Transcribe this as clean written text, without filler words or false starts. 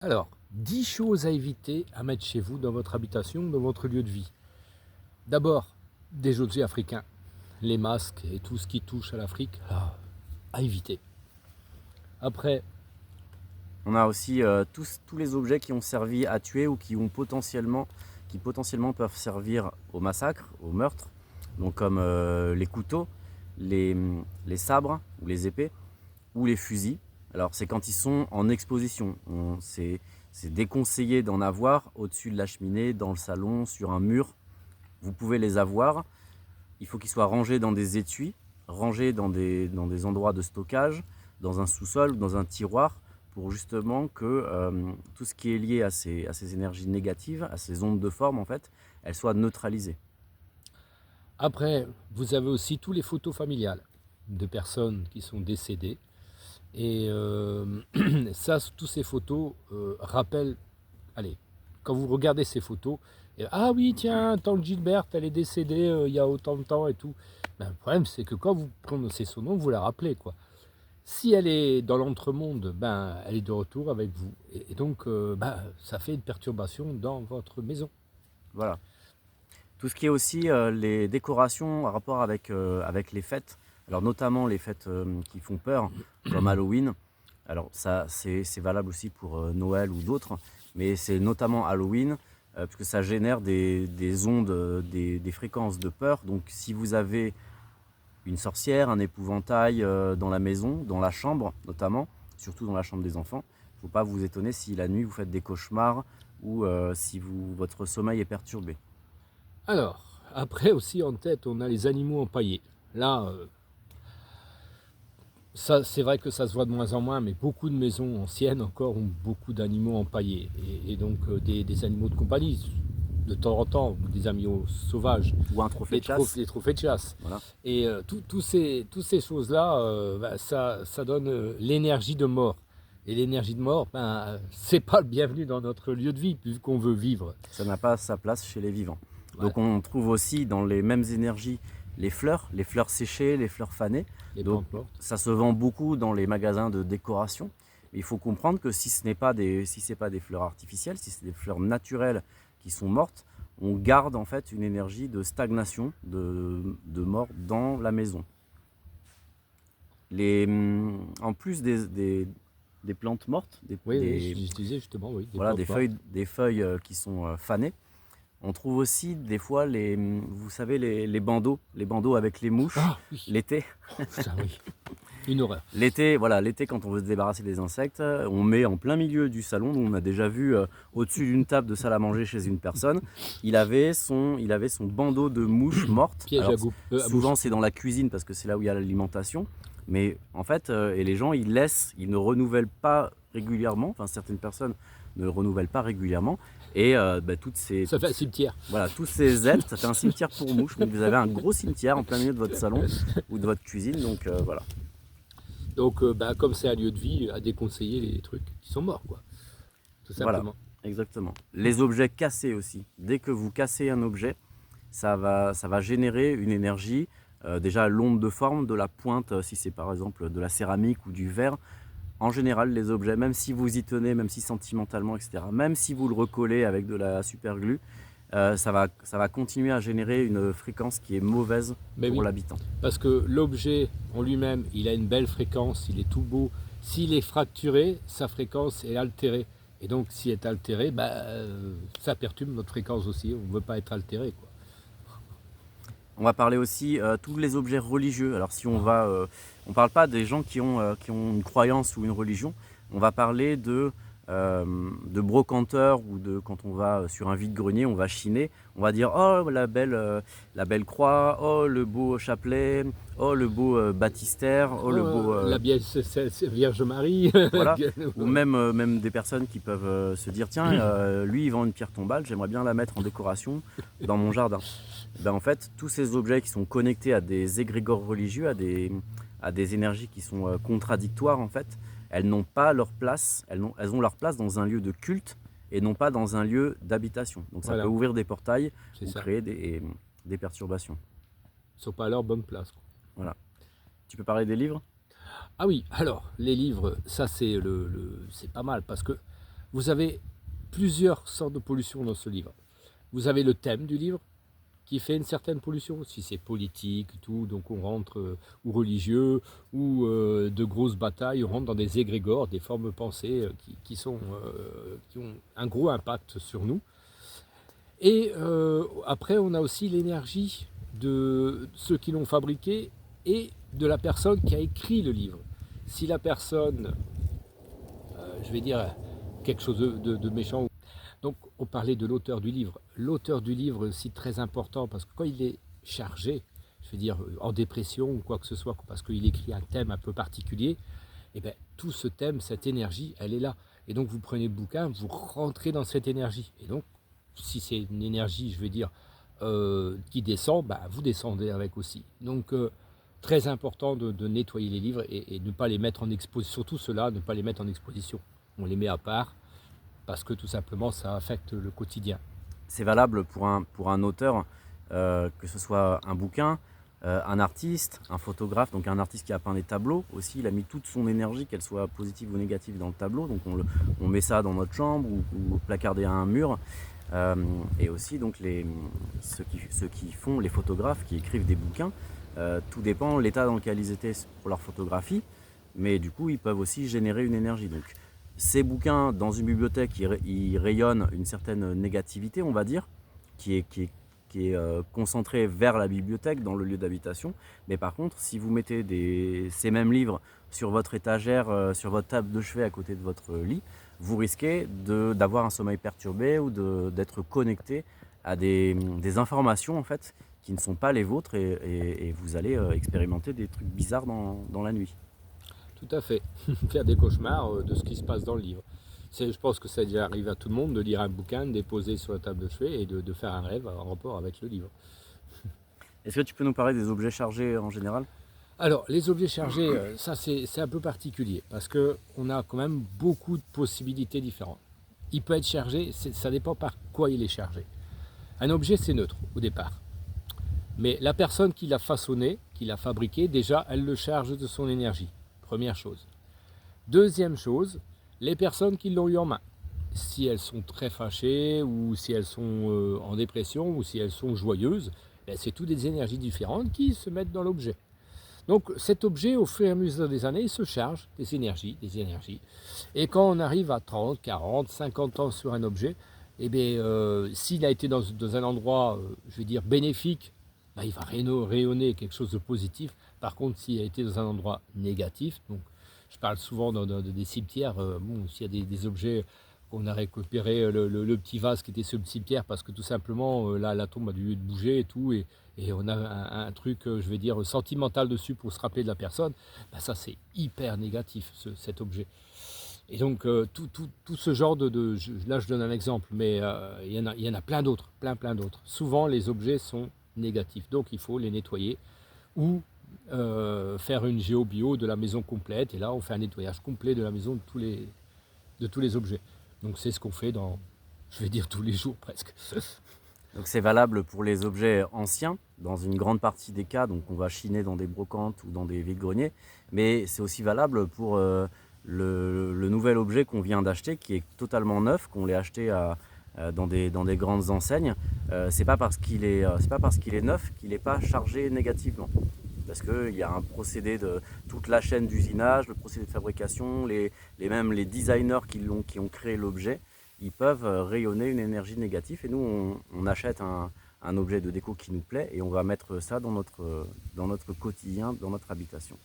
Alors, 10 choses à éviter à mettre chez vous, dans votre habitation, dans votre lieu de vie. D'abord, des objets africains, les masques et tout ce qui touche à l'Afrique, à éviter. Après, On a aussi tous les objets qui ont servi à tuer ou qui potentiellement peuvent servir au massacre, au meurtre. Donc comme les couteaux, les, les sabres ou les épées ou les fusils. Alors c'est quand ils sont en exposition. C'est déconseillé d'en avoir au-dessus de la cheminée, dans le salon, sur un mur. Vous pouvez les avoir. Il faut qu'ils soient rangés dans des étuis, rangés dans des endroits de stockage, dans un sous-sol, dans un tiroir, pour justement que tout ce qui est lié à ces énergies négatives, à ces ondes de forme, en fait, elles soient neutralisées. après, vous avez aussi tous les photos familiales de personnes qui sont décédées. Et ça, tous ces photos rappellent, allez, quand vous regardez ces photos, ah oui, tiens, tante Gilberte, elle est décédée il y a autant de temps et tout. Ben, le problème, c'est que quand vous prononcez son nom, vous la rappelez, quoi. Si elle est dans l'entremonde, ben, elle est de retour avec vous. Et donc, ben, ça fait une perturbation dans votre maison. Voilà. Tout ce qui est aussi les décorations en rapport avec les fêtes, alors notamment les fêtes qui font peur, comme Halloween. Alors ça, c'est valable aussi pour Noël ou d'autres, mais c'est notamment Halloween, parce que ça génère des ondes, des fréquences de peur. Donc si vous avez une sorcière, un épouvantail dans la maison, dans la chambre notamment, surtout dans la chambre des enfants, il ne faut pas vous étonner si la nuit vous faites des cauchemars ou si votre sommeil est perturbé. Alors, après aussi en tête, on a les animaux empaillés. Là, ça, c'est vrai que ça se voit de moins en moins, mais beaucoup de maisons anciennes encore ont beaucoup d'animaux empaillés. Et donc des animaux de compagnie, de temps en temps, des animaux sauvages, Ou un trophée de chasse. les trophées de chasse. Voilà. Et toutes ces choses-là, bah, ça donne l'énergie de mort. Et l'énergie de mort, ben, c'est pas le bienvenu dans notre lieu de vie, puisqu'on veut vivre. Ça n'a pas sa place chez les vivants. Voilà. Donc on trouve aussi dans les mêmes énergies les fleurs séchées, les fleurs fanées. Les Donc plantes mortes. ça se vend beaucoup dans les magasins de décoration. Il faut comprendre que si ce n'est pas pas des fleurs artificielles, si c'est des fleurs naturelles qui sont mortes, on garde en fait une énergie de stagnation, de mort dans la maison. En plus des plantes mortes, Oui, je disais justement, oui, voilà, plantes mortes. des feuilles qui sont fanées. On trouve aussi des fois vous savez, les bandeaux avec les mouches Ah oui, l'été. oh, putain, oui, une horreur. L'été, voilà, l'été quand on veut se débarrasser des insectes, on met en plein milieu du salon. On a déjà vu au-dessus d'une table de salle à manger chez une personne, il avait son bandeau de mouches mortes. Piège Alors à, à souvent mouche. c'est dans la cuisine parce que c'est là où il y a l'alimentation. Mais en fait, et les gens ils ne renouvellent pas régulièrement. Enfin certaines personnes ne le renouvellent pas régulièrement. Et Ça fait un cimetière. voilà, tous ces ailes, ça fait un cimetière pour mouches. Donc vous avez un gros cimetière en plein milieu de votre salon ou de votre cuisine. Donc voilà. Donc, bah, comme c'est un lieu de vie, à déconseiller les trucs qui sont morts, quoi. Tout Voilà, simplement. exactement. Les objets cassés aussi. Dès que vous cassez un objet, ça va générer une énergie. Déjà l'onde de forme de la pointe, si c'est par exemple de la céramique ou du verre. En général, les objets, même si vous y tenez, même si sentimentalement, etc., même si vous le recollez avec de la super glue, ça va continuer à générer une fréquence qui est mauvaise Mais pour oui, l'habitant. parce que l'objet en lui-même, il a une belle fréquence, il est tout beau. S'il est fracturé, sa fréquence est altérée. Et donc, s'il est altéré, bah, ça perturbe notre fréquence aussi. On ne veut pas être altéré, quoi. On va parler aussi tous les objets religieux. Alors si on parle pas des gens qui ont une croyance ou une religion, on va parler de brocanteurs ou de quand on va sur un vide-grenier, on va chiner, on va dire oh la belle croix, oh le beau chapelet, oh le beau baptistère, oh le beau La Vierge Marie. voilà. Ou même des personnes qui peuvent se dire tiens lui il vend une pierre tombale, j'aimerais bien la mettre en décoration dans mon jardin. Ben, en fait, tous ces objets qui sont connectés à des égrégores religieux, à des énergies qui sont contradictoires, en fait, elles n'ont pas leur place, elles ont leur place dans un lieu de culte et non pas dans un lieu d'habitation. Donc ça Voilà, peut ouvrir des portails c'est ou ça. créer des perturbations. Ils ne sont pas à leur bonne place, quoi. Voilà. Tu peux parler des livres? Ah oui, alors, les livres, ça c'est c'est pas mal parce que Vous avez plusieurs sortes de pollution dans ce livre. Vous avez le thème du livre qui fait une certaine pollution, si c'est politique, tout, donc on rentre, ou religieux, ou de grosses batailles, on rentre dans des égrégores, des formes pensées qui ont un gros impact sur nous. Et après, on a aussi l'énergie de ceux qui l'ont fabriqué et de la personne qui a écrit le livre. Si la personne, je vais dire quelque chose de méchant, donc on parlait de l'auteur du livre. L'auteur du livre est aussi très important parce que quand il est chargé, je veux dire en dépression ou quoi que ce soit, parce qu'il écrit un thème un peu particulier, et bien tout ce thème, cette énergie, elle est là. Et donc vous prenez le bouquin, vous rentrez dans cette énergie. Et donc si c'est une énergie, je veux dire, qui descend, bah, vous descendez avec aussi. Donc très important de nettoyer les livres et ne pas les mettre en exposition, surtout ceux-là, ne pas les mettre en exposition. On les met à part parce que tout simplement ça affecte le quotidien. C'est valable pour un auteur, que ce soit un bouquin, un artiste, un photographe, donc un artiste qui a peint des tableaux aussi, il a mis toute son énergie, qu'elle soit positive ou négative, dans le tableau, donc on met ça dans notre chambre ou placardé à un mur. Et aussi donc ceux qui font, les photographes qui écrivent des bouquins, tout dépend de l'état dans lequel ils étaient pour leur photographie, mais du coup ils peuvent aussi générer une énergie. Donc ces bouquins dans une bibliothèque, ils rayonnent une certaine négativité, on va dire, qui est concentrée vers la bibliothèque, dans le lieu d'habitation. Mais par contre, si vous mettez ces mêmes livres sur votre étagère, sur votre table de chevet à côté de votre lit, vous risquez d'avoir un sommeil perturbé ou d'être connecté à des informations en fait, qui ne sont pas les vôtres et vous allez expérimenter des trucs bizarres dans la nuit. Tout à fait. Faire des cauchemars de ce qui se passe dans le livre. Je pense que ça déjà arrive à tout le monde de lire un bouquin, de déposer sur la table de chevet et de faire un rêve en rapport avec le livre. Est-ce que tu peux nous parler des objets chargés en général? Alors, les objets chargés, ça c'est un peu particulier parce qu'on a quand même beaucoup de possibilités différentes. Il peut être chargé, ça dépend par quoi il est chargé. Un objet c'est neutre au départ. Mais la personne qui l'a façonné, qui l'a fabriqué, déjà elle le charge de son énergie. Première chose. Deuxième chose, les personnes qui l'ont eu en main. Si elles sont très fâchées ou si elles sont en dépression ou si elles sont joyeuses, ben c'est toutes des énergies différentes qui se mettent dans l'objet. Donc cet objet, au fur et à mesure des années, il se charge des énergies, des énergies. Et quand on arrive à 30, 40, 50 ans sur un objet, eh bien, s'il a été dans un endroit, je vais dire, bénéfique, ben, il va rayonner quelque chose de positif. Par contre, s'il a été dans un endroit négatif, donc je parle souvent dans des cimetières, bon, s'il y a des objets qu'on a récupéré le petit vase qui était sur le cimetière parce que tout simplement la tombe a dû bouger et tout et on a un truc je vais dire sentimental dessus pour se rappeler de la personne, ben ça c'est hyper négatif cet objet. Et donc tout ce genre là je donne un exemple, mais il y en a plein d'autres, plein d'autres. Souvent les objets sont négatifs, donc il faut les nettoyer ou faire une géobio de la maison complète, et là on fait un nettoyage complet de la maison de tous les objets. Donc c'est ce qu'on fait je vais dire tous les jours presque. Donc c'est valable pour les objets anciens, dans une grande partie des cas, donc on va chiner dans des brocantes ou dans des vides-greniers, mais c'est aussi valable pour le nouvel objet qu'on vient d'acheter, qui est totalement neuf, qu'on l'ait acheté dans des grandes enseignes. C'est pas parce qu'il est neuf qu'il n'est pas chargé négativement. Parce qu'il y a un procédé de toute la chaîne d'usinage, le procédé de fabrication, même les designers qui ont créé l'objet, ils peuvent rayonner une énergie négative. Et nous, on achète un objet de déco qui nous plaît et on va mettre ça dans notre quotidien, dans notre habitation.